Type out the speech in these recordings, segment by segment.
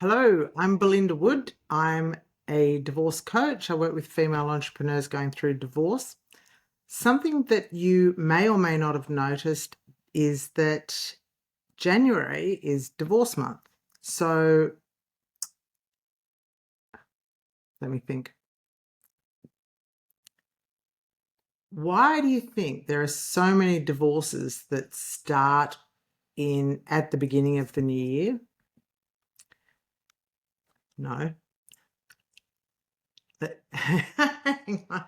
Hello, I'm Belinda Wood. I'm a divorce coach. I work with female entrepreneurs going through divorce. Something that you may or may not have noticed is that January is divorce month. So let me think. Why do you think there are so many divorces that start at the beginning of the new year? No. Hang on.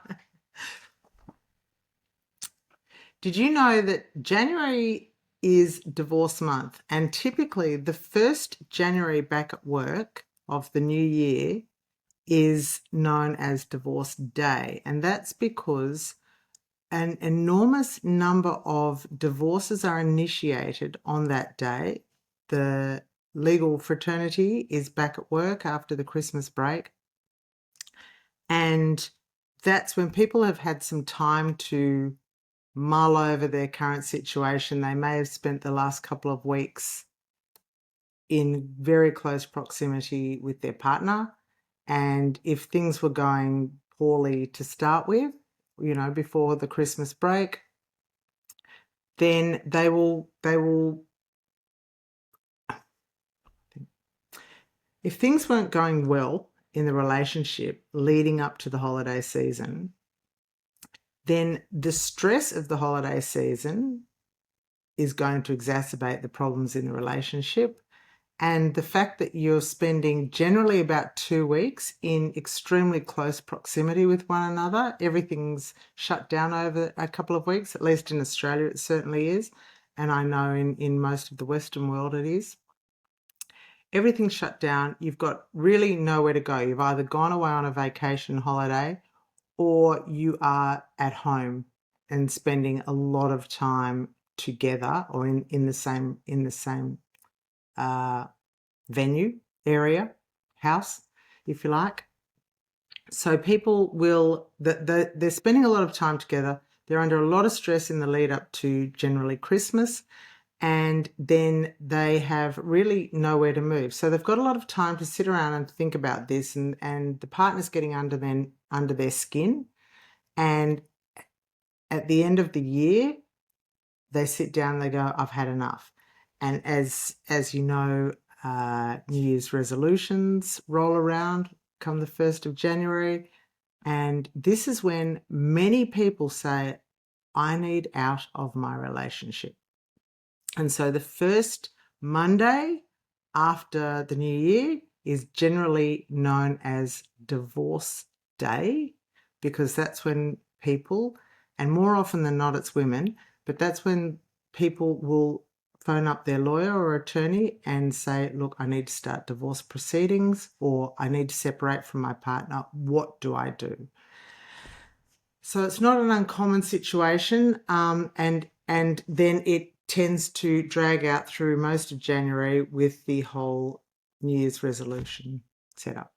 Did you know that January is divorce month, and typically the first January back at work of the new year is known as divorce day, and that's because an enormous number of divorces are initiated on that day. The legal fraternity is back at work after the Christmas break, and that's when people have had some time to mull over their current situation. They may have spent the last couple of weeks in very close proximity with their partner. And if things were going poorly to start with, before the Christmas break, then they will, if things weren't going well in the relationship leading up to the holiday season, then the stress of the holiday season is going to exacerbate the problems in the relationship. And the fact that you're spending generally about 2 weeks in extremely close proximity with one another, everything's shut down over a couple of weeks, at least in Australia it certainly is. And I know in most of the Western world it is. Everything's shut down. You've got really nowhere to go. You've either gone away on a vacation holiday or you are at home and spending a lot of time together or in the same venue, area, house, if you like. So people they're spending a lot of time together. They're under a lot of stress in the lead up to generally Christmas, and then they have really nowhere to move. So they've got a lot of time to sit around and think about this, and the partner's getting under their skin. And at the end of the year, they sit down and they go, I've had enough. And as you know, New Year's resolutions roll around come the 1st of January. And this is when many people say, I need out of my relationship. And so the first Monday after the new year is generally known as divorce day, because that's when people, and more often than not it's women, but that's when people will phone up their lawyer or attorney and say, look, I need to start divorce proceedings, or I need to separate from my partner. What do I do? So it's not an uncommon situation, and then it tends to drag out through most of January with the whole New Year's resolution set up.